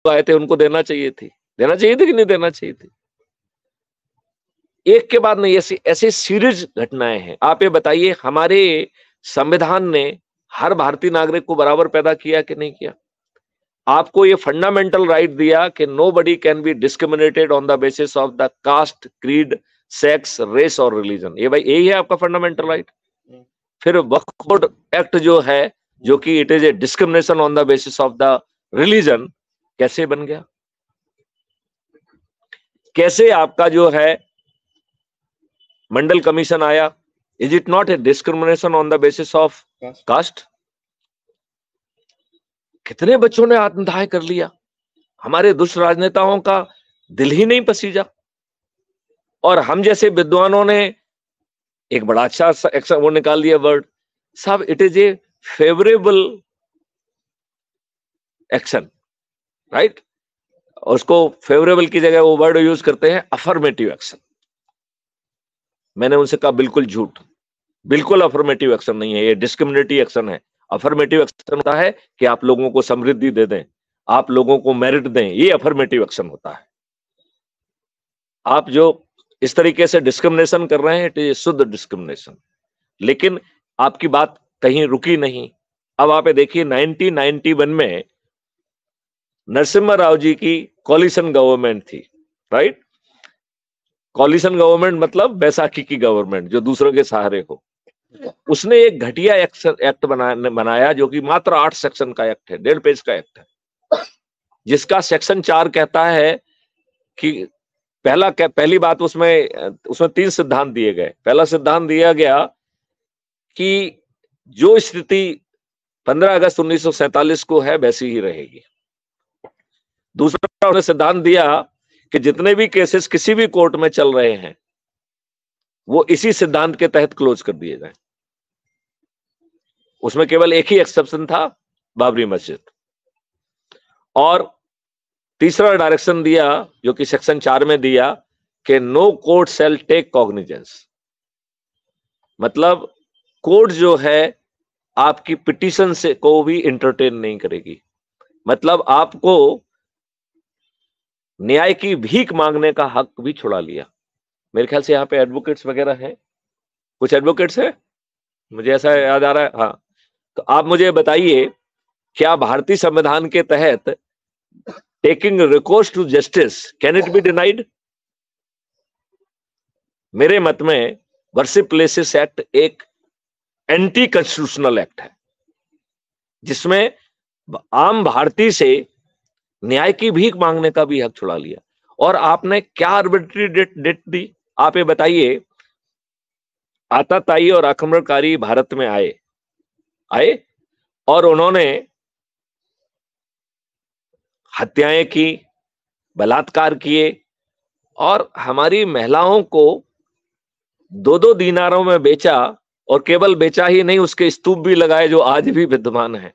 आए थे उनको देना चाहिए थी कि नहीं देना चाहिए थी? एक के बाद नहीं, ऐसी ऐसी सीरीज घटनाएं हैं। आप ये बताइए, हमारे संविधान ने हर भारतीय नागरिक को बराबर पैदा किया कि नहीं किया? आपको ये फंडामेंटल राइट दिया कि nobody can be discriminated on the basis of the caste, creed, sex, race और रिलीजन। ये भाई यही है आपका फंडामेंटल राइट। फिर वक्फ बोर्ड एक्ट जो है, जो कि it is a discrimination on the basis of the religion, कैसे बन गया? कैसे आपका जो है मंडल कमीशन आया? Is it not a discrimination on the basis of caste? कितने बच्चों ने आत्मदाह कर लिया? हमारे दुष्ट राजनेताओं का दिल ही नहीं पसीजा। और हम जैसे विद्वानों ने एक बड़ा अच्छा वो निकाल दिया वर्ड, साहब it is A favourable action, right? उसको फेवरेबल की जगह वो वर्ड यूज करते हैं अफर्मेटिव एक्शन। मैंने उनसे कहा बिल्कुल झूठ, बिल्कुल अफर्मेटिव एक्शन नहीं है, ये डिस्क्रिमिनेटिव एक्शन है। अफर्मेटिव एक्शन होता है कि आप लोगों को समृद्धि दे दें, आप लोगों को मेरिट दें, ये अफर्मेटिव एक्शन होता है। आप जो इस तरीके से डिस्क्रिमिनेशन कर रहे हैं, इट इज शुद्ध डिस्क्रिमिनेशन। लेकिन आपकी बात कहीं रुकी नहीं। अब आप देखिए 1991 में नरसिम्हा राव जी की कॉलिशन गवर्नमेंट थी, राइट? कॉलिशन गवर्नमेंट मतलब बैसाखी की गवर्नमेंट जो दूसरों के सहारे हो। उसने एक घटिया एक्ट बनाया जो कि मात्र 8 सेक्शन का एक्ट है, 1.5 पेज का एक्ट है, जिसका सेक्शन 4 कहता है कि पहली बात उसमें 3 सिद्धांत दिए गए। पहला सिद्धांत दिया गया कि जो स्थिति 15 अगस्त 1947 को है वैसी ही रहेगी। दूसरा उसने सिद्धांत दिया कि जितने भी केसेस किसी भी कोर्ट में चल रहे हैं वो इसी सिद्धांत के तहत क्लोज कर दिए जाएं। उसमें केवल एक ही एक्सेप्शन था, बाबरी मस्जिद। और तीसरा डायरेक्शन दिया जो कि सेक्शन 4 में दिया कि no court shall take cognizance, मतलब कोर्ट जो है आपकी पिटीशन से को भी इंटरटेन नहीं करेगी। मतलब आपको न्याय की भीख मांगने का हक भी छुड़ा लिया। मेरे ख्याल से यहाँ पे एडवोकेट्स वगैरह हैं, कुछ एडवोकेट्स हैं, मुझे ऐसा याद आ रहा है। हाँ, तो आप मुझे बताइए, क्या भारतीय संविधान के तहत taking recourse to justice can it be denied? मेरे मत में वर्शिप प्लेसेस एक्ट एक एंटी कॉन्स्टिट्यूशनल एक्ट है, जिसमें आम भारतीय से न्याय की भीख मांगने का भी हक छुड़ा लिया। और आपने क्या आर्बिट्री डेट दी? आप ये बताइए, आताताई और आक्रमणकारी भारत में आए और उन्होंने हत्याएं की, बलात्कार किए और हमारी महिलाओं को 2-2 दीनारों में बेचा। और केवल बेचा ही नहीं, उसके स्तूप भी लगाए जो आज भी विद्यमान हैं।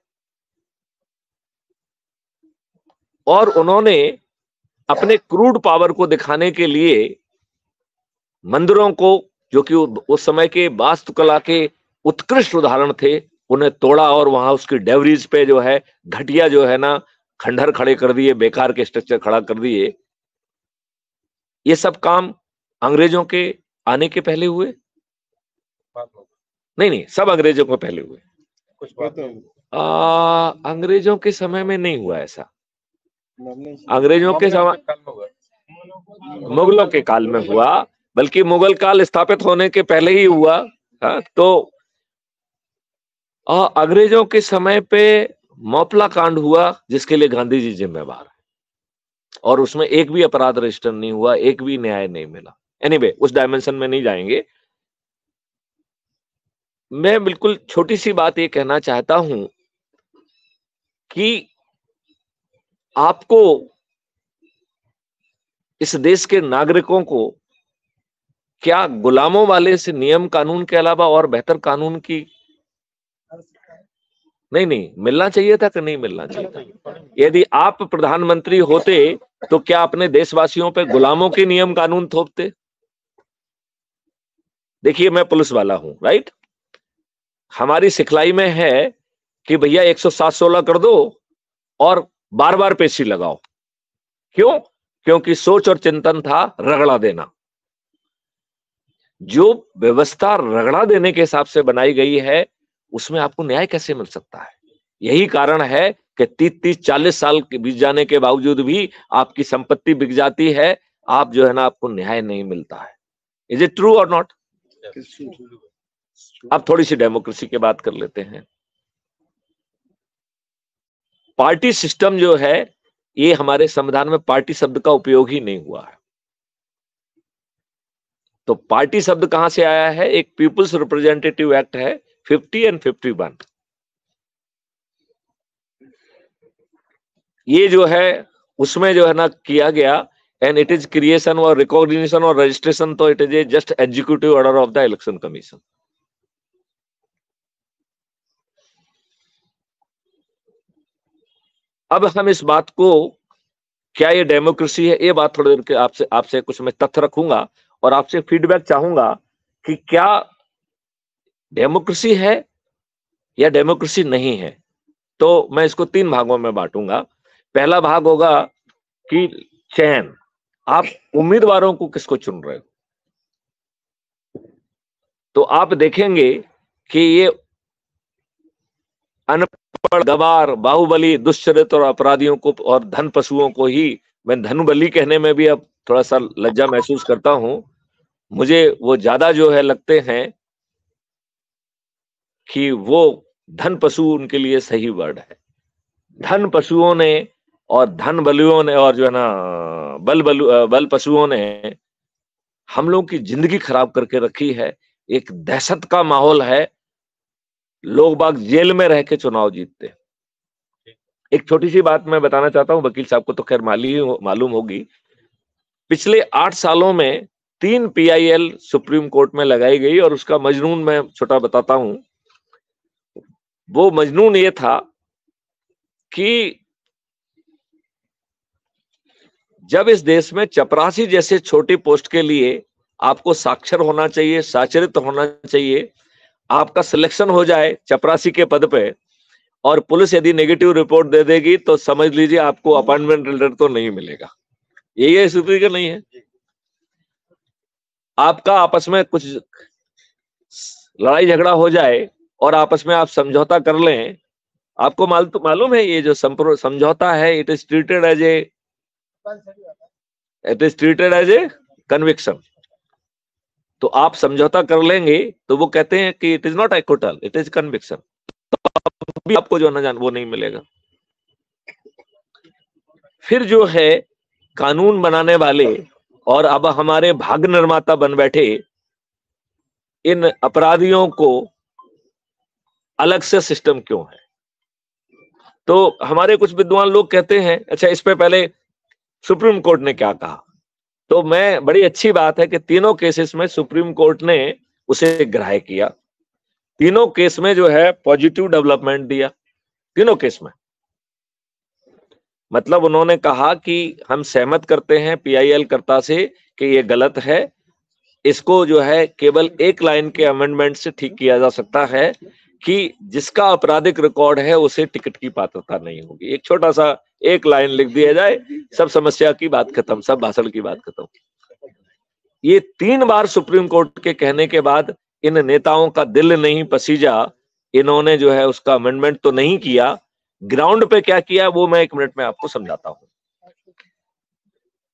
और उन्होंने अपने क्रूड पावर को दिखाने के लिए मंदिरों को, जो कि उस समय के वास्तुकला के उत्कृष्ट उदाहरण थे, उन्हें तोड़ा और वहां उसकी डेवरीज पे जो है घटिया जो है ना खंडहर खड़े कर दिए, बेकार के स्ट्रक्चर खड़ा कर दिए। ये सब काम अंग्रेजों के आने के पहले हुए? नहीं, सब अंग्रेजों को पहले हुए। अंग्रेजों के समय में नहीं हुआ ऐसा। अंग्रेजों के समय, मुगलों के काल में हुआ, बल्कि मुगल काल स्थापित होने के पहले ही हुआ। तो अंग्रेजों के समय पे मौपला कांड हुआ, जिसके लिए गांधी जी जिम्मेवार है, और उसमें एक भी अपराध रजिस्टर नहीं हुआ, एक भी न्याय नहीं मिला। एनीवे, उस डायमेंशन में नहीं जाएंगे। मैं बिल्कुल छोटी सी बात ये कहना चाहता हूं कि आपको, इस देश के नागरिकों को, क्या गुलामों वाले से नियम कानून के अलावा और बेहतर कानून की नहीं मिलना चाहिए था कि नहीं मिलना चाहिए था? यदि आप प्रधानमंत्री होते तो क्या अपने देशवासियों पे गुलामों के नियम कानून थोपते? देखिए, मैं पुलिस वाला हूं, राइट? हमारी सिखलाई में है कि भैया 107-16 कर दो और बार बार पेशी लगाओ। क्यों? क्योंकि सोच और चिंतन था रगड़ा देना। जो व्यवस्था रगड़ा देने के हिसाब से बनाई गई है, उसमें आपको न्याय कैसे मिल सकता है? यही कारण है कि 30-40 साल के बीत जाने के बावजूद भी आपकी संपत्ति बिक जाती है, आप जो है ना, आपको न्याय नहीं मिलता है। इज इट ट्रू और नॉट? अब थोड़ी सी डेमोक्रेसी की बात कर लेते हैं। पार्टी सिस्टम जो है, ये हमारे संविधान में पार्टी शब्द का उपयोग ही नहीं हुआ है। तो पार्टी शब्द कहां से आया है? एक पीपुल्स रिप्रेजेंटेटिव एक्ट है 50 एंड 51। ये जो है उसमें जो है ना किया गया, एंड इट इज क्रिएशन और रिकॉग्निशन और रजिस्ट्रेशन, तो it is A just executive order of the election commission. अब हम इस बात को, क्या ये डेमोक्रेसी है, ये बात थोड़ी देर के आपसे कुछ मैं तथ्य रखूंगा और आपसे फीडबैक चाहूंगा कि क्या डेमोक्रेसी है या डेमोक्रेसी नहीं है। तो मैं इसको 3 भागों में बांटूंगा। पहला भाग होगा कि चयन, आप उम्मीदवारों को किसको चुन रहे हो। तो आप देखेंगे कि ये अनपढ़, गवार, बाहुबली, दुष्चरित्र और अपराधियों को और धन पशुओं को ही, मैं धनबली कहने में भी अब थोड़ा सा लज्जा महसूस करता हूं। मुझे वो ज्यादा जो है लगते हैं कि वो धन पशु उनके लिए सही वर्ड है। धन पशुओं ने और धन बलियों ने और जो है ना बल पशुओं ने हम लोगों की जिंदगी खराब करके रखी है। एक दहशत का माहौल है, लोग बाग जेल में रह के चुनाव जीतते हैं। एक छोटी सी बात मैं बताना चाहता हूं, वकील साहब को तो खैर मालूम होगी। पिछले 8 सालों में 3 PIL सुप्रीम कोर्ट में लगाई गई और उसका मजनून मैं छोटा बताता हूं। वो मजनून ये था कि जब इस देश में चपरासी जैसे छोटी पोस्ट के लिए आपको साक्षर होना चाहिए, साक्षरित होना चाहिए, आपका सिलेक्शन हो जाए चपरासी के पद पे और पुलिस यदि नेगेटिव रिपोर्ट दे देगी तो समझ लीजिए आपको अपॉइंटमेंट लेटर तो नहीं मिलेगा। ये स्थिति का नहीं है। आपका आपस में कुछ लड़ाई झगड़ा हो जाए और आपस में आप समझौता कर लें, आपको मालूम है ये जो समझौता है, it is treated as a conviction. तो आप समझौता कर लेंगे तो वो कहते हैं कि it is not acquittal, it is conviction. तो भी आपको जो ना वो नहीं मिलेगा। फिर जो है कानून बनाने वाले और अब हमारे भाग्य निर्माता बन बैठे इन अपराधियों को अलग से सिस्टम क्यों है। तो हमारे कुछ विद्वान लोग कहते हैं, अच्छा इस पे पहले सुप्रीम कोर्ट ने क्या कहा। तो मैं, बड़ी अच्छी बात है कि तीनों केसेस में सुप्रीम कोर्ट ने उसे ग्राह्य किया। तीनों केस में जो है पॉजिटिव डेवलपमेंट दिया, तीनों केस में। मतलब उन्होंने कहा कि हम सहमत करते हैं PIL कर्ता से कि ये गलत है, इसको जो है केवल एक लाइन के अमेंडमेंट से ठीक किया जा सकता है कि जिसका आपराधिक रिकॉर्ड है उसे टिकट की पात्रता नहीं होगी। एक छोटा सा एक लाइन लिख दिया जाए, सब समस्या की बात खत्म, सब भाषण की बात खत्म। ये 3 बार सुप्रीम कोर्ट के कहने के बाद इन नेताओं का दिल नहीं पसीजा, इन्होंने जो है उसका अमेंडमेंट तो नहीं किया। ग्राउंड पे क्या किया वो मैं 1 मिनट में आपको समझाता हूं।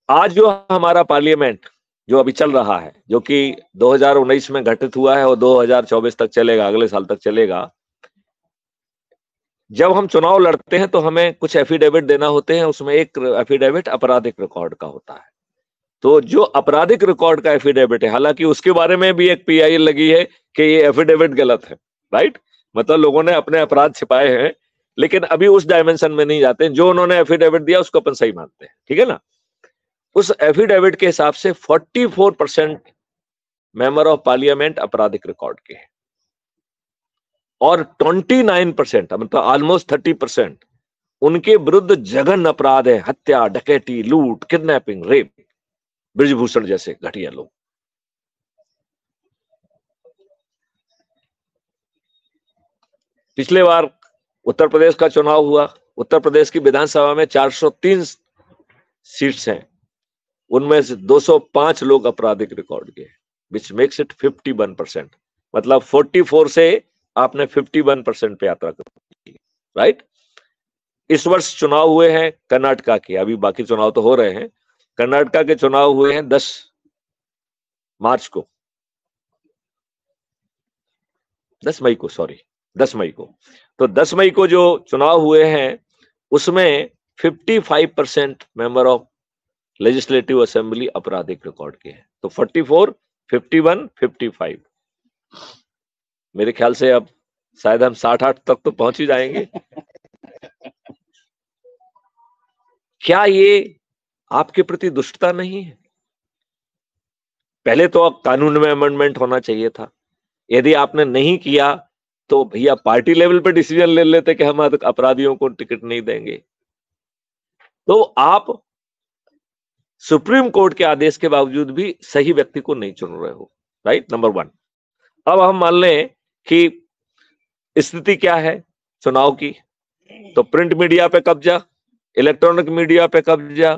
आज जो हमारा पार्लियामेंट जो अभी चल रहा है, जो कि 2019 में गठित हुआ है और 2024 तक चलेगा, अगले साल तक चलेगा। जब हम चुनाव लड़ते हैं तो हमें कुछ एफिडेविट देना होते हैं, उसमें एक एफिडेविट आपराधिक रिकॉर्ड का होता है। तो जो आपराधिक रिकॉर्ड का एफिडेविट है, हालांकि उसके बारे में भी एक PIL लगी है कि ये एफिडेविट गलत है, राइट, मतलब लोगों ने अपने अपराध छिपाए हैं, लेकिन अभी उस डायमेंशन में नहीं जाते। जो उन्होंने एफिडेविट दिया उसको अपन सही मानते हैं, ठीक है ना। उस एफिडेविट के हिसाब से 44% मेंबर ऑफ पार्लियामेंट आपराधिक रिकॉर्ड के हैं और 29%, मतलब ऑलमोस्ट 30% उनके विरुद्ध जघन्य अपराध है, हत्या, डकैती, लूट, किडनैपिंग, रेप, ब्रिजभूषण जैसे घटिया लोग। पिछले बार उत्तर प्रदेश का चुनाव हुआ, उत्तर प्रदेश की विधानसभा में 403 सीट्स हैं, उनमें से 205 लोग आपराधिक रिकॉर्ड के, विच मेक्स इट 51%। मतलब 44 से आपने 51% पे यात्रा कर, राइट। इस वर्ष चुनाव हुए हैं कर्नाटका के, अभी बाकी चुनाव तो हो रहे हैं, कर्नाटका के चुनाव हुए हैं 10 मार्च को, 10 मई को, सॉरी 10 मई को। तो 10 मई को जो चुनाव हुए हैं उसमें 55% मेंबर ऑफ लेजिस्लेटिव असेंबली आपराधिक रिकॉर्ड के हैं। तो 44, 51, 55, मेरे ख्याल से अब शायद हम 60-8 तक तो पहुंच ही जाएंगे। क्या ये आपके प्रति दुष्टता नहीं है? पहले तो अब कानून में अमेंडमेंट होना चाहिए था। यदि आपने नहीं किया तो भैया पार्टी लेवल पे डिसीजन ले लेते कि हम अपराधियों को टिकट नहीं देंगे। तो आप सुप्रीम कोर्ट के आदेश के बावजूद भी सही व्यक्ति को नहीं चुन रहे हो, राइट, नंबर 1। अब हम मान लें कि स्थिति क्या है चुनाव की, तो प्रिंट मीडिया पे कब्जा, इलेक्ट्रॉनिक मीडिया पे कब्जा,